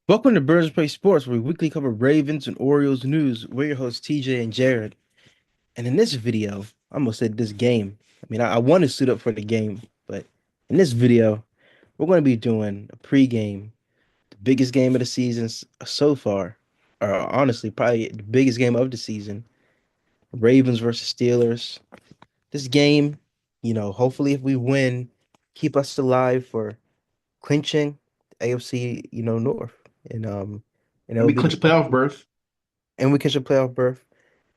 Welcome to Birds Play Sports, where we weekly cover Ravens and Orioles news. We're your hosts, TJ and Jared. And in this video, I almost said this game. I want to suit up for the game, but in this video, we're going to be doing a pregame, the biggest game of the season so far, or honestly, probably the biggest game of the season. Ravens versus Steelers. This game, hopefully if we win, keep us alive for clinching the AFC, North. And and And it'll we be the clinch a playoff berth. and we catch a playoff berth.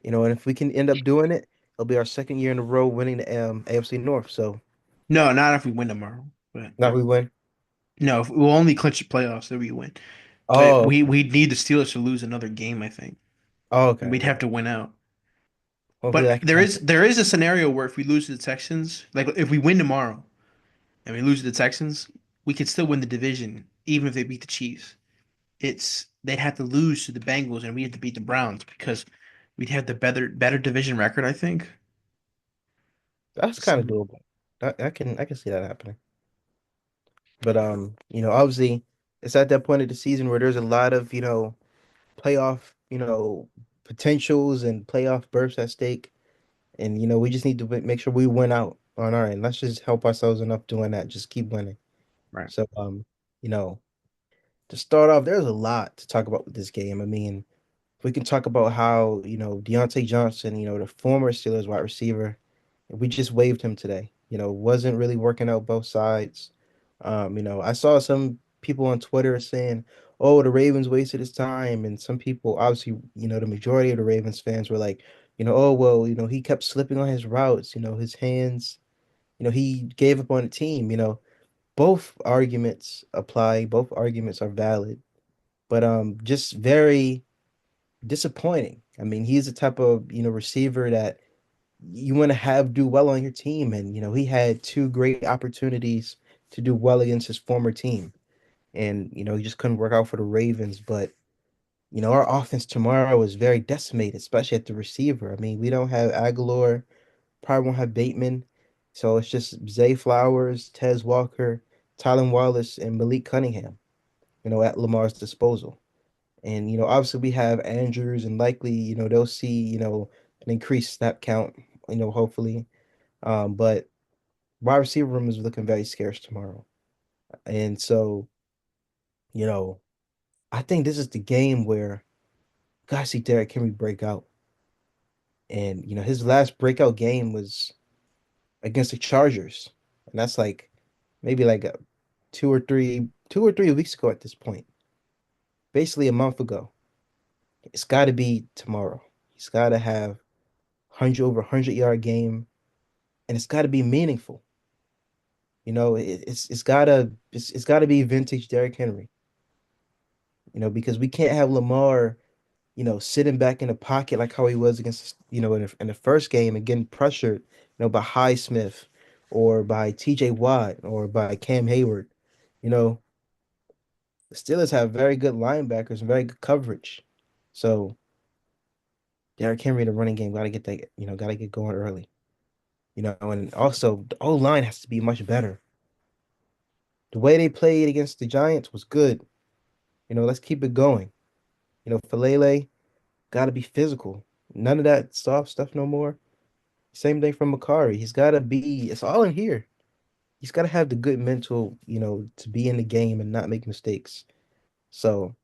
And if we can end up doing it, it'll be our second year in a row winning the AFC North. So No, not if we win tomorrow. But now we win. no, if we'll only clinch the playoffs if we win. But Oh, we need the Steelers to lose another game, I think. oh, okay, We'd okay. have to win out. Hopefully But that can there is happen. there is a scenario where if we lose to the Texans, like if we win tomorrow and we lose to the Texans, we could still win the division, even if they beat the Chiefs. They'd have to lose to the Bengals and we have to beat the Browns because we'd have the better division record, I think. That's kind of So, doable. I can see that happening. But obviously, it's at that point of the season where there's a lot of playoff potentials and playoff berths at stake, and we just need to make sure we win out on our end. Let's just help ourselves enough doing that. Just keep winning. right. So you know. To start off, there's a lot to talk about with this game. We can talk about how, Deontay Johnson, the former Steelers wide receiver, we just waived him today. Wasn't really working out both sides. I saw some people on Twitter saying, oh, the Ravens wasted his time. And some people, obviously, the majority of the Ravens fans were like, oh, well, he kept slipping on his routes, his hands, he gave up on the team. Both arguments apply, both arguments are valid, but just very disappointing. He's the type of, receiver that you want to have do well on your team. And, he had two great opportunities to do well against his former team. And, he just couldn't work out for the Ravens. But, our offense tomorrow is very decimated, especially at the receiver. We don't have Aguilar, probably won't have Bateman. So it's just Zay Flowers, Tez Walker, Tylen Wallace, and Malik Cunningham, at Lamar's disposal. And, obviously we have Andrews and likely, they'll see, an increased snap count, hopefully. But wide receiver room is looking very scarce tomorrow. And so, you know, I think this is the game where guys see Derrick Henry break out. And, his last breakout game was against the Chargers. And that's like maybe like 2 or 3 weeks ago at this point. Basically a month ago. It's gotta be tomorrow. He's gotta have 100 over 100 yard game, and it's got to be meaningful. It's got to be vintage Derrick Henry. Because we can't have Lamar, sitting back in the pocket like how he was against, in the first game and getting pressured, by Highsmith or by T.J. Watt or by Cam Hayward. You know, the Steelers have very good linebackers and very good coverage. So Derrick Henry in the running game got to get that, got to get going early. And also the O line has to be much better. The way they played against the Giants was good. Let's keep it going. Falele got to be physical. None of that soft stuff no more. Same thing from Makari. He's got to be, it's all in here. He's got to have the good mental, to be in the game and not make mistakes. So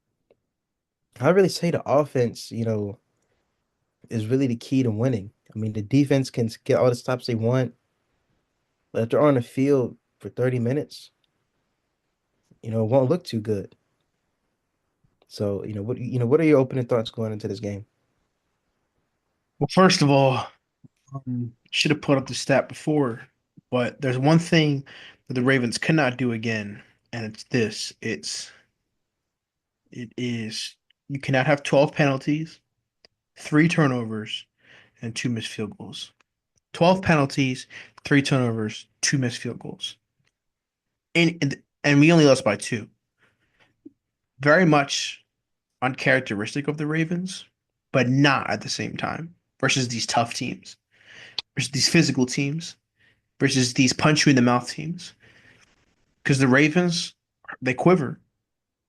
I really say the offense, is really the key to winning. The defense can get all the stops they want, but if they're on the field for 30 minutes, it won't look too good. So, what are your opening thoughts going into this game? Well, first of all, should have put up the stat before, but there's one thing that the Ravens cannot do again, and it's this. It is you cannot have 12 penalties, three turnovers, and two missed field goals. 12 penalties, three turnovers, two missed field goals. And we only lost by two. Very much uncharacteristic of the Ravens, but not at the same time versus these tough teams, versus these physical teams, versus these punch you in the mouth teams. Because the Ravens, they quiver.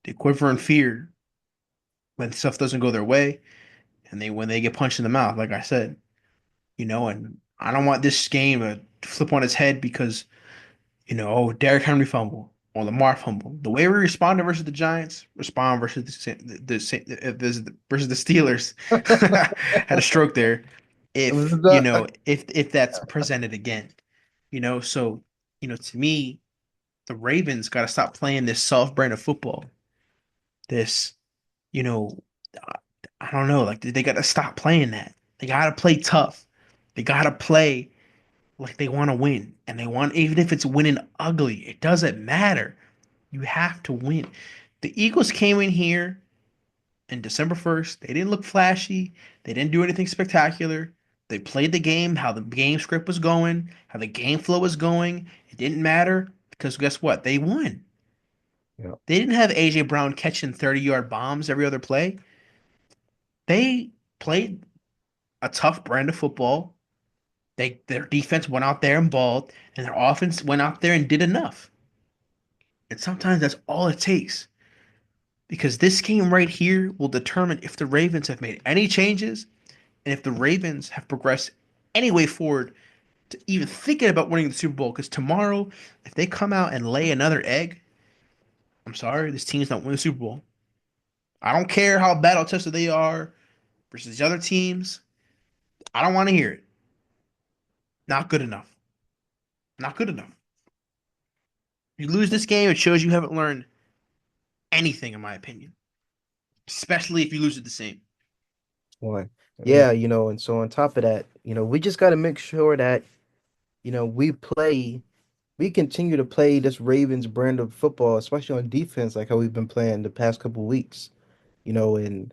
They quiver in fear when stuff doesn't go their way, and they when they get punched in the mouth. Like I said, and I don't want this game to flip on its head because oh, Derrick Henry fumble or Lamar fumble. The way we responded versus the Giants, respond versus versus the Steelers. Had a stroke there. If if that's presented again, so to me, the Ravens got to stop playing this soft brand of football. This, you know, I I don't know, like they got to stop playing that. They got to play tough. They got to play like they want to win, and they want even if it's winning ugly, it doesn't matter. You have to win. The Eagles came in here in December 1st. They didn't look flashy. They didn't do anything spectacular. They played the game, how the game script was going, how the game flow was going. It didn't matter because guess what? They won. Yeah. They didn't have AJ Brown catching 30-yard bombs every other play. They played a tough brand of football. Their defense went out there and balled, and their offense went out there and did enough. And sometimes that's all it takes. Because this game right here will determine if the Ravens have made any changes and if the Ravens have progressed any way forward to even thinking about winning the Super Bowl. Because tomorrow, if they come out and lay another egg, I'm sorry, this team's not winning the Super Bowl. I don't care how battle tested they are versus the other teams. I don't want to hear it. Not good enough. Not good enough. You lose this game, it shows you haven't learned anything, in my opinion. Especially if you lose it the same. One. Yeah. Yeah, and so on top of that, we just got to make sure that, we continue to play this Ravens brand of football, especially on defense, like how we've been playing the past couple of weeks, and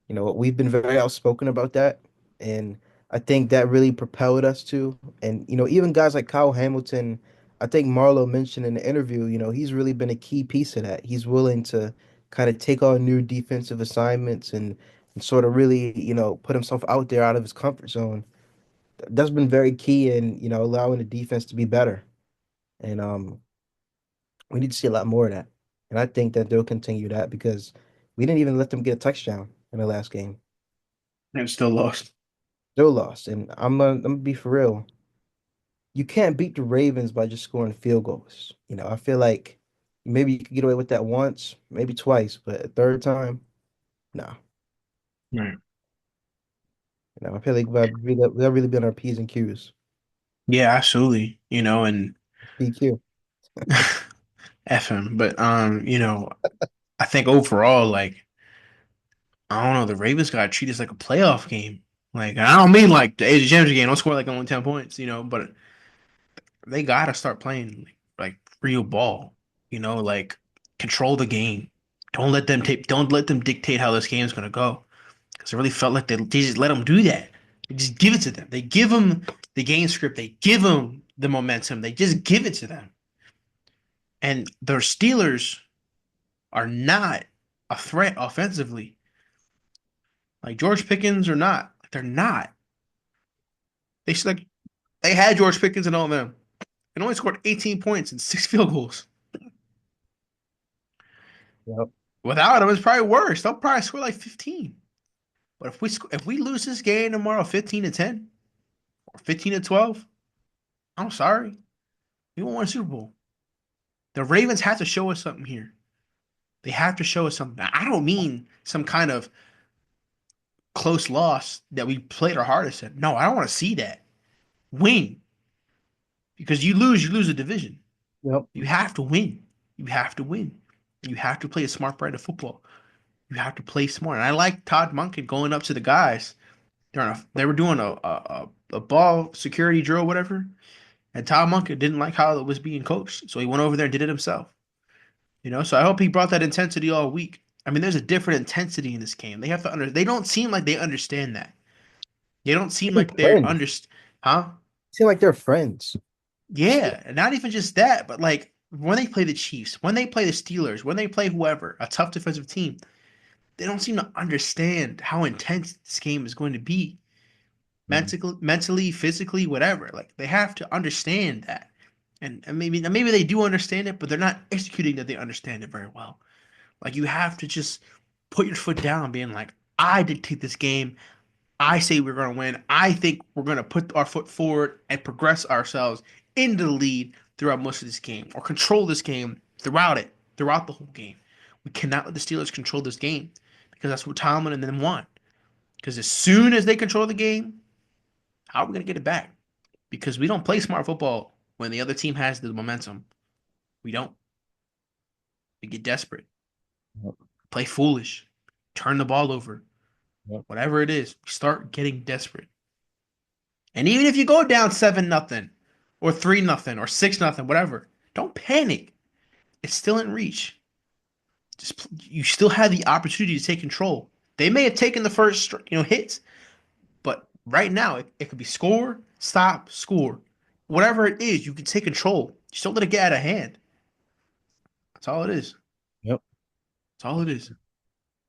we've been very outspoken about that. And I think that really propelled us to. And, even guys like Kyle Hamilton, I think Marlo mentioned in the interview, he's really been a key piece of that. He's willing to kind of take on new defensive assignments and sort of really, put himself out there out of his comfort zone. That's been very key in, allowing the defense to be better. And we need to see a lot more of that. And I think that they'll continue that because we didn't even let them get a touchdown in the last game. And still lost. Still lost. And I'm gonna be for real. You can't beat the Ravens by just scoring field goals. I feel like maybe you could get away with that once, maybe twice, but a third time, no. Right. I feel like we gotta really be on our P's and Q's. Yeah, absolutely. And PQ. F him. But I think overall, like, I don't know, the Ravens got treated as like a playoff game. Like, I don't mean like the AFC Championship game, don't score like only 10 points, but they gotta start playing like real ball, like control the game. Don't let them dictate how this game's gonna go. Because it really felt like they just let them do that. They just give it to them. They give them the game script. They give them the momentum. They just give it to them. And the Steelers are not a threat offensively. Like George Pickens or not. They're not. Like they had George Pickens and all of them. And only scored 18 points and 6 field goals. Yep. Without him, it's probably worse. They'll probably score like 15. But if we lose this game tomorrow 15-10 or 15-12, I'm sorry. We won't win a Super Bowl. The Ravens have to show us something here. They have to show us something. I don't mean some kind of close loss that we played our hardest at. No, I don't want to see that. Win. Because you lose the division. Yep. You have to win. You have to win. You have to play a smart brand of football. You have to play smart. And I like Todd Monken going up to the guys. They were doing a ball security drill, whatever. And Todd Monken didn't like how it was being coached. So he went over there and did it himself. So I hope he brought that intensity all week. I mean, there's a different intensity in this game. They have to they don't seem like they understand that. They don't seem They're like they're friends. huh? Seem like they're friends. Yeah, and not even just that, but like when they play the Chiefs, when they play the Steelers, when they play whoever, a tough defensive team, they don't seem to understand how intense this game is going to be. Mm. Mentally, physically, whatever. Like they have to understand that. And maybe they do understand it, but they're not executing that they understand it very well. Like you have to just put your foot down, being like, I dictate this game. I say we're going to win. I think we're going to put our foot forward and progress ourselves into the lead throughout most of this game, or control this game throughout the whole game. We cannot let the Steelers control this game because that's what Tomlin and them want. Because as soon as they control the game, how are we going to get it back? Because we don't play smart football when the other team has the momentum. We don't. We get desperate, Yep. play foolish, turn the ball over, Yep. whatever it is. We start getting desperate. And even if you go down 7-0 or 3-0 or 6-0, whatever, don't panic. It's still in reach. Just you still have the opportunity to take control. They may have taken the first, hits, but right now it could be score, stop, score. Whatever it is, you can take control. Just don't let it get out of hand. That's all it is. Yep. That's all it is.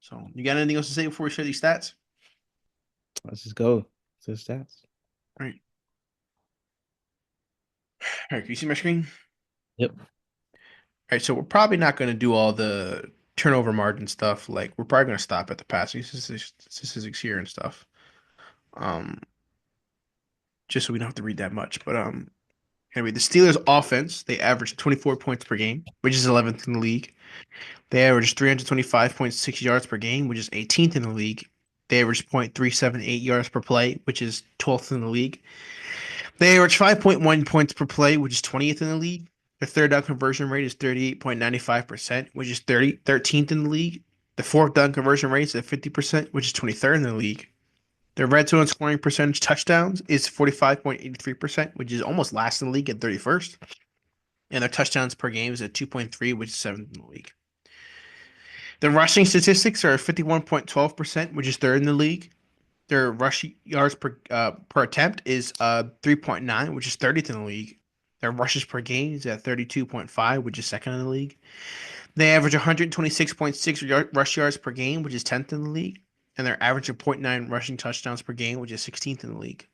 So, you got anything else to say before we share these stats? Let's just go to the stats. All right. All right. Can you see my screen? Yep. All right. So, we're probably not going to do all the turnover margin stuff. Like, we're probably going to stop at the passing statistics here and stuff. Um, just so we don't have to read that much. But anyway, the Steelers' offense, they average 24 points per game, which is 11th in the league. They average 325.6 yards per game, which is 18th in the league. They average .378 yards per play, which is 12th in the league. They average 5.1 points per play, which is 20th in the league. Their third down conversion rate is 38.95%, which is 13th in the league. The fourth down conversion rate is at 50%, which is 23rd in the league. Their red zone scoring percentage touchdowns is 45.83%, which is almost last in the league at 31st. And their touchdowns per game is at 2.3, which is 7th in the league. The rushing statistics are 51.12%, which is third in the league. Their rush yards per attempt is 3.9, which is 30th in the league. Their rushes per game is at 32.5, which is second in the league. They average 126.6 rush yards per game, which is 10th in the league. And their average of zero point 0.9 rushing touchdowns per game, which is 16th in the league.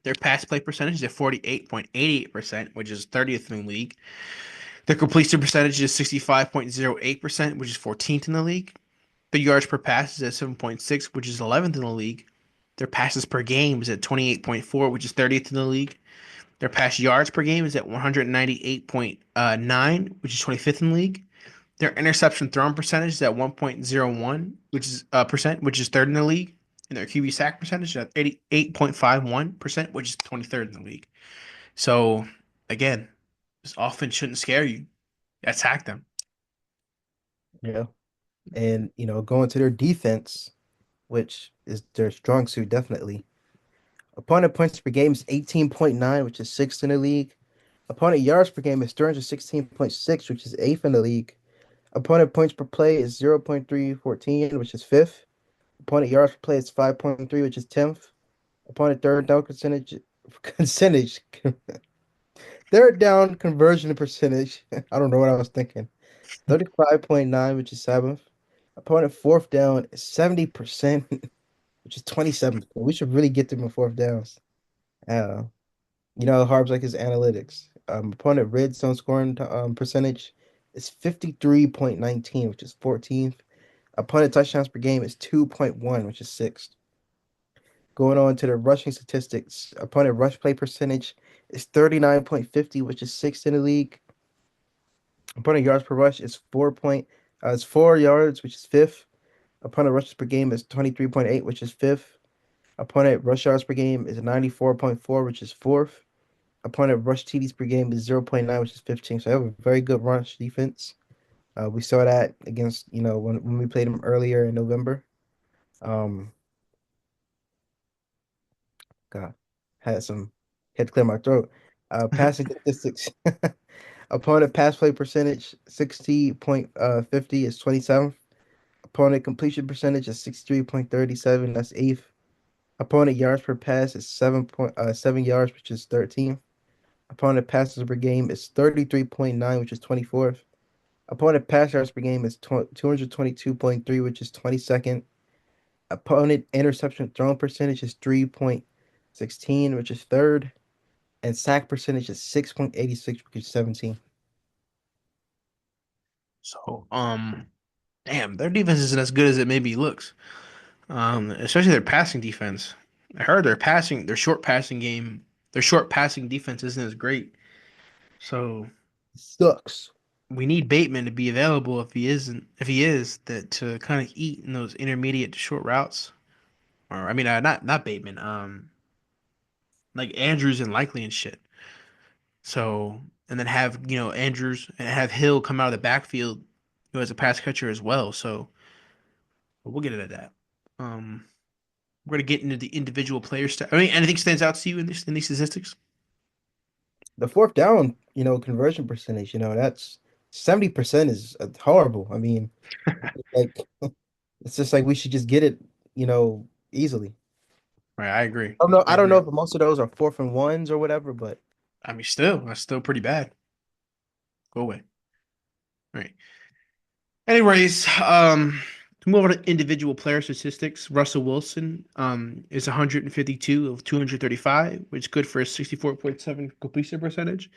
Their pass play percentage is at 48.88%, which is 30th in the league. Their completion percentage is 65.08%, which is 14th in the league. Their yards per pass is at 7.6, which is 11th in the league. Their passes per game is at 28.4, which is 30th in the league. Their pass yards per game is at 198.9, which is 25th in the league. Their interception thrown percentage is at 1.01, which is percent, which is third in the league. And their QB sack percentage is at 88.51%, which is 23rd in the league. So again, this offense shouldn't scare you. Attack them. Yeah. And going to their defense, which is their strong suit, definitely. Opponent points per game is 18.9, which is sixth in the league. Opponent yards per game is 316.6, which is eighth in the league. Opponent points per play is 0.314, which is fifth. Opponent yards per play is 5.3, which is 10th. Opponent third down percentage third down conversion percentage. I don't know what I was thinking. 35.9, which is seventh. Opponent fourth down is 70%, which is 27th. We should really get them in fourth downs. Uh, Harb's like his analytics. Opponent red zone scoring percentage is 53.19, which is 14th. Opponent touchdowns per game is 2.1, which is sixth. Going on to the rushing statistics, opponent rush play percentage is 39.50, which is sixth in the league. Opponent yards per rush is 4 yards, which is fifth. Opponent rushes per game is 23.8, which is fifth. Opponent rush yards per game is 94.4, which is fourth. Opponent rush TDs per game is 0.9, which is 15. So they have a very good rush defense. We saw that against, when we played them earlier in November. Um, God, had to clear my throat. Passing statistics. Opponent pass play percentage 60.50 is 27th. Opponent completion percentage is 63.37. That's eighth. Opponent yards per pass is 7 yards, which is 13th. Opponent passes per game is 33.9, which is 24th. Opponent pass yards per game is 222.3, which is 22nd. Opponent interception thrown percentage is 3.16, which is third. And sack percentage is 6.86, which is 17. So, damn, their defense isn't as good as it maybe looks. Especially their passing defense. I heard their short passing defense isn't as great. So Sucks. we need Bateman to be available if he is, that to kind of eat in those intermediate to short routes. Or I mean, not Bateman, like Andrews and Likely and shit. So and then have Andrews and have Hill come out of the backfield, as a pass catcher as well. So but we'll get into that. Um, we're gonna get into the individual player I mean, anything stands out to you in these statistics? The fourth down, conversion percentage, that's 70% is horrible. I mean, like it's just like we should just get it, easily. Right, I agree. I don't know. I I don't know agree. if most of those are fourth and ones or whatever, but I mean, still, that's still pretty bad. Go away. All right. Anyways, to move on to individual player statistics, Russell Wilson is 152 of 235, which is good for a 64.7 completion percentage.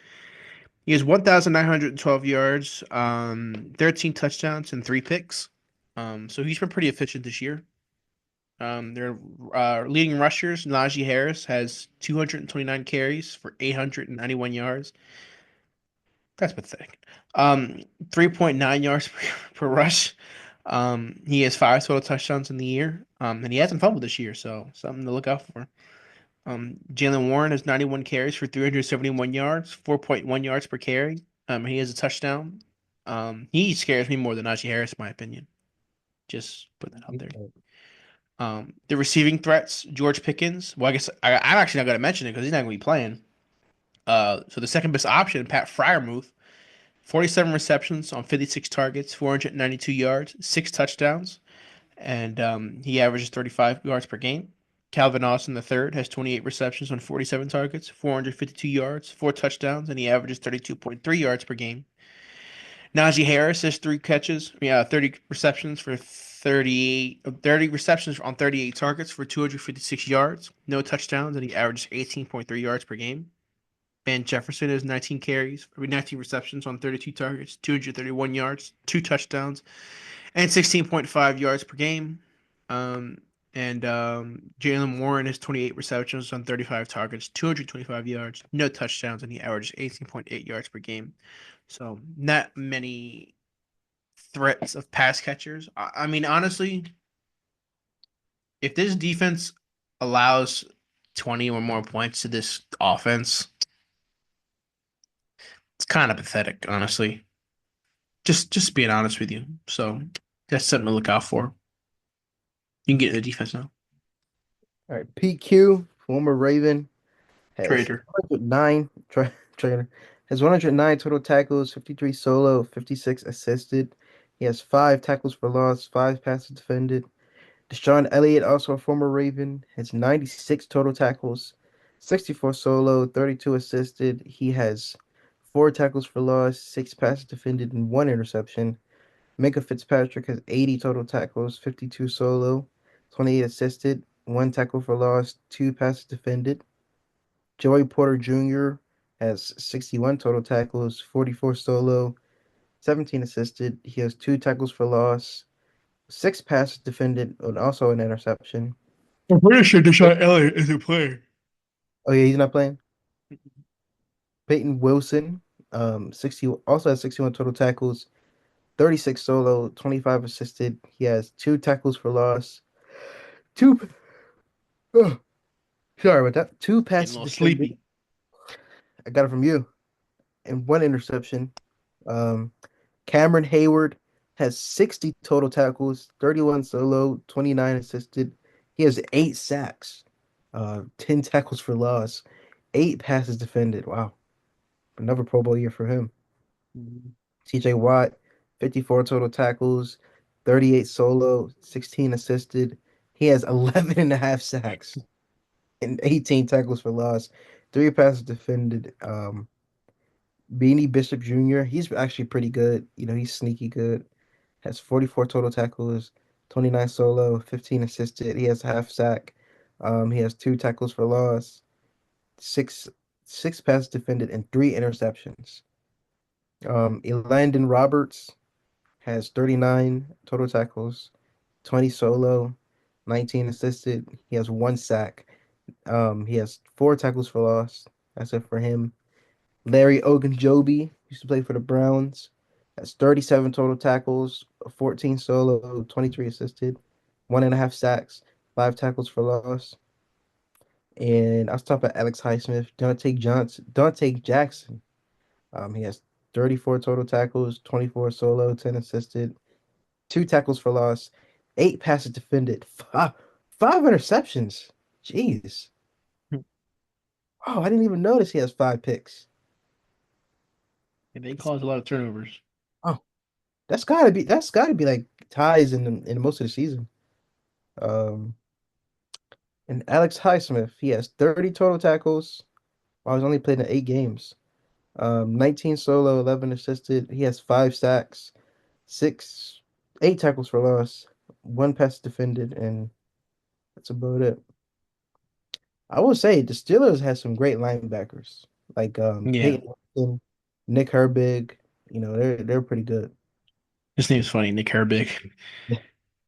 He has 1,912 yards, 13 touchdowns, and three picks. So he's been pretty efficient this year. Their leading rushers, Najee Harris, has 229 carries for 891 yards. That's pathetic. 3.9 yards per rush. He has five total touchdowns in the year. And he hasn't fumbled this year, so something to look out for. Jalen Warren has 91 carries for 371 yards, 4.1 yards per carry. He has a touchdown. He scares me more than Najee Harris, in my opinion. Just put that out there. The receiving threats, George Pickens. Well, I guess I'm actually not going to mention it because he's not going to be playing. So the second best option, Pat Fryermuth, 47 receptions on 56 targets, 492 yards, six touchdowns, and he averages 35 yards per game. Calvin Austin III has 28 receptions on 47 targets, 452 yards, four touchdowns, and he averages 32.3 yards per game. Najee Harris has three catches, 30 receptions for 30 receptions on 38 targets for 256 yards, no touchdowns, and he averages 18.3 yards per game. Van Jefferson has 19 carries, 19 receptions on 32 targets, 231 yards, two touchdowns, and 16.5 yards per game. Um, and Jalen Warren has 28 receptions on 35 targets, 225 yards, no touchdowns, and he averages 18.8 yards per game. So not many threats of pass catchers. I mean, honestly, if this defense allows 20 or more points to this offense, it's kind of pathetic, honestly. Just being honest with you. So that's something to look out for. You can get in the defense now. all right. PQ, former Raven, has Traitor. 109 trainer has 109 total tackles, 53 solo, 56 assisted. He has five tackles for loss, five passes defended. Deshaun Elliott, also a former Raven, has 96 total tackles, 64 solo, 32 assisted. He has four tackles for loss, six passes defended, and one interception. Minka Fitzpatrick has 80 total tackles, 52 solo, 28 assisted, one tackle for loss, two passes defended. Joey Porter Jr. has 61 total tackles, 44 solo, 17 assisted. He has two tackles for loss, six passes defended, and also an interception. I'm pretty sure Deshaun Elliott isn't playing. Oh yeah, he's not playing. Peyton Wilson, 60 also has 61 total tackles, 36 solo, 25 assisted. He has two tackles for loss, two oh, sorry about that. Two Getting a passes little defended. sleepy. I got it from you, and one interception. Um, Cameron Hayward has 60 total tackles, 31 solo, 29 assisted. He has eight sacks, 10 tackles for loss, eight passes defended. Wow, another Pro Bowl year for him. TJ Watt, 54 total tackles, 38 solo, 16 assisted. He has 11 and a half sacks and 18 tackles for loss, three passes defended. Beanie Bishop Jr., he's actually pretty good. He's sneaky good. Has 44 total tackles, 29 solo, 15 assisted. He has a half sack. He has two tackles for loss, six six passes defended, and three interceptions. Elandon Roberts, has 39 total tackles, 20 solo, 19 assisted. He has one sack. He has four tackles for loss. That's it for him. Larry Ogunjobi used to play for the Browns. Has 37 total tackles, 14 solo, 23 assisted, one and a half sacks, five tackles for loss. And I was talking about Alex Highsmith, Dante Jackson. He has 34 total tackles, 24 solo, 10 assisted, two tackles for loss, eight passes defended, five interceptions. Jeez. Oh, I didn't even notice he has five picks. And they cause a lot of turnovers. Oh, that's gotta be like ties in most of the season. Um, and Alex Highsmith, he has 30 total tackles while he's only played in eight games. 19 solo, 11 assisted. He has five sacks, six, eight tackles for loss, one pass defended, and that's about it. I will say the Steelers has some great linebackers, like Yeah. Peyton Wilson, Nick Herbig. They're pretty good. His name's funny, Nick Herbig. Yeah.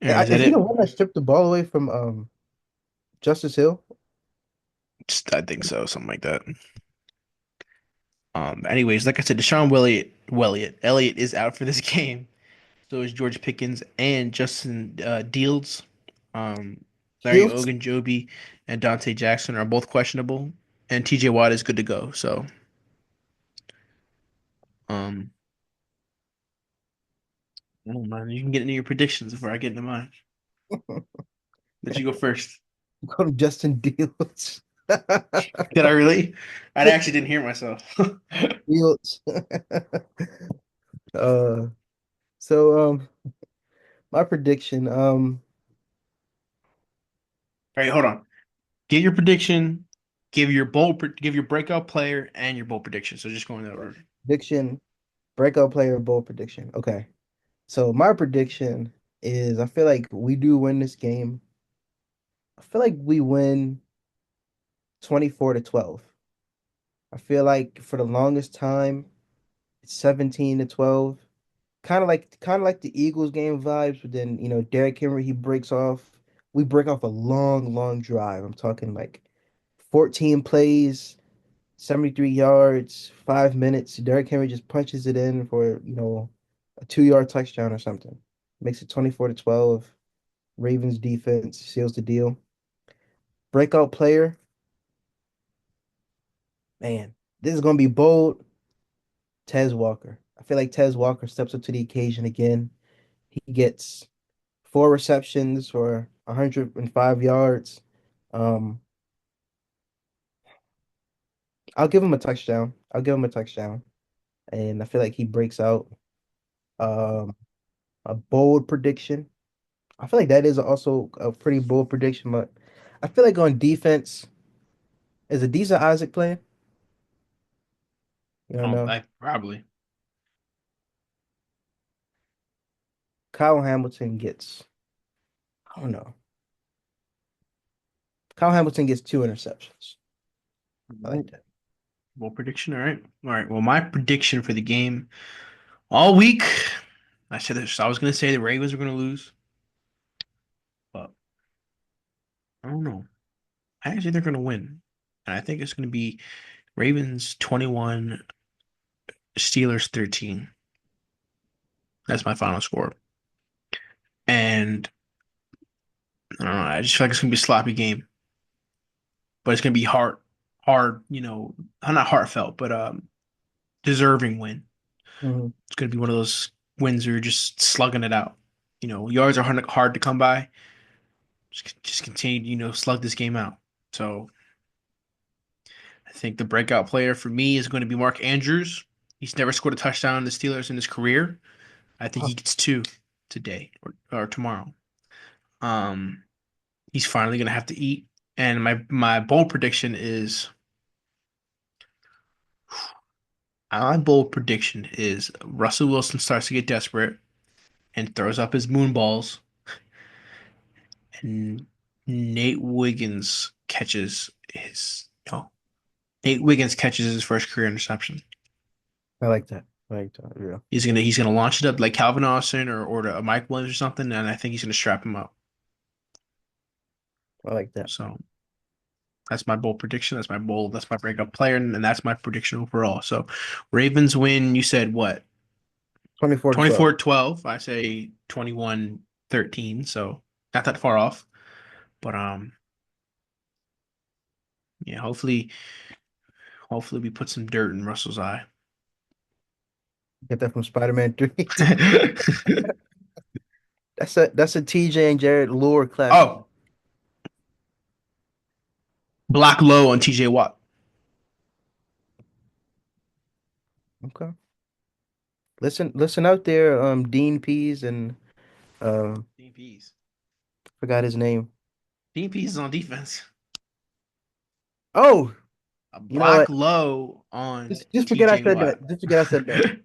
All right, is that Is he the it? one that stripped the ball away from Justice Hill? I think so, something like that. Anyways, like I said, Elliott is out for this game. So is George Pickens and Justin Fields. Um, Larry Fields? Ogunjobi and Dante Jackson are both questionable, and TJ Watt is good to go. So, um, I don't mind. You can get into your predictions before I get into mine. Let you go first. Call him Justin Fields. Did I really? I actually didn't hear myself. All Fields. uh, so my prediction. right, hold on. Give your prediction. Give your breakout player and your bold prediction. So just go in that order. Prediction. Breakout player bold prediction. Okay. So my prediction is I feel like we do win this game. I feel like we win 24-12. I feel like for the longest time it's 17-12. Kind of like the Eagles game vibes, but then Derrick Henry he breaks off. We break off a long, long drive. I'm talking like 14 plays, 73 yards, 5 minutes. Derrick Henry just punches it in for, a 2 yard touchdown or something. Makes it 24-12. Ravens defense seals the deal. Breakout player, man, this is gonna be bold. Tez Walker. I feel like Tez Walker steps up to the occasion again. He gets four receptions for 105 yards. Um, I'll give him a touchdown. I'll give him a touchdown. And I feel like he breaks out. Um, a bold prediction. I feel like that is also a pretty bold prediction, but I feel like on defense, is a decent Isaac playing? You don't know. I probably. Kyle Hamilton gets, I don't know. Kyle Hamilton gets two interceptions. I like that. Bold prediction. All right. All right. Well, my prediction for the game all week. I said this. I was going to say the Ravens were going to lose, but I don't know. I actually think they're going to win, and I think it's going to be Ravens 21, Steelers 13. That's my final score. And I don't know. I just feel like it's going to be a sloppy game, but it's going to be hard. Not heartfelt, but deserving win. Mhm. It's going to be one of those wins where you're just slugging it out. Yards are hard to come by. Just continue, slug this game out. So I think the breakout player for me is going to be Mark Andrews. He's never scored a touchdown in the Steelers in his career. I think he gets two today or tomorrow. Um, he's finally going to have to eat. And my bold prediction is Russell Wilson starts to get desperate and throws up his moon balls, and Nate Wiggins catches his Nate Wiggins catches his first career interception. I like that. Like, yeah, He's gonna launch it up like Calvin Austin or a Mike Williams or something, and I think he's gonna strap him up. I like that. So that's my bold prediction. That's my breakup player, and that's my prediction overall. So Ravens win. You said what? 24 to 12. 24-12. I say 21-13. So not that far off. But yeah, hopefully we put some dirt in Russell's eye. Get that from Spider-Man 3. That's a TJ and Jared lore classic. Oh, block low on TJ Watt. Okay. Listen out there, Dean Pease and uh Dean Pease. forgot his name. Dean Pease is on defense. Oh, A you know block what? low on Just forget I TJ said Watt. that. Just forget I said that.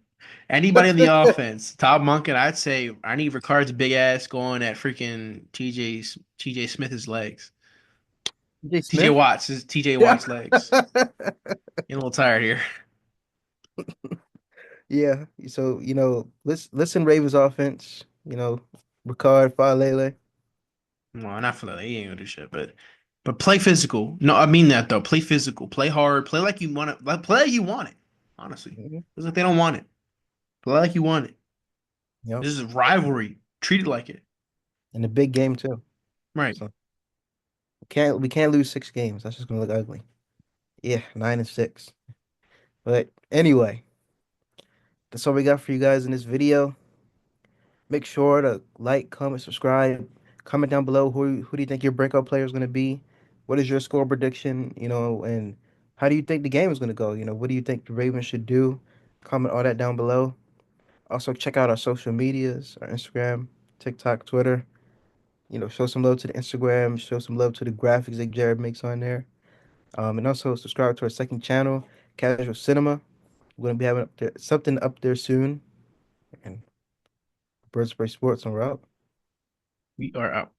Anybody in the offense, Todd Monken, I'd say I need Ricard's big ass going at freaking TJ Smith's legs. TJ TJ Smith? Watt's is TJ Yeah. Watt's legs. Getting a little tired here. Yeah. So, listen Ravens offense, Ricard, Falele. Well, not for that. He ain't gonna do shit, but play physical. No, I mean that though. Play physical. Play hard. Play like you want it. Like, play like you want it. Honestly, Mhm. it's like they don't want it. Play like you want it. Yep. This is a rivalry. Treat it like it. And a big game too. Right. So we can't lose 6 games. That's just gonna look ugly. Yeah, 9-6. But anyway, that's all we got for you guys in this video. Make sure to like, comment, subscribe. Comment down below who do you think your breakout player is going to be? What is your score prediction? And how do you think the game is going to go? What do you think the Ravens should do? Comment all that down below. Also, check out our social medias, our Instagram, TikTok, Twitter. Show some love to the Instagram, show some love to the graphics that Jared makes on there. And also subscribe to our second channel, Casual Cinema. We're going to be having something up there soon. And Bird Spray Sports, and we're out. We are out.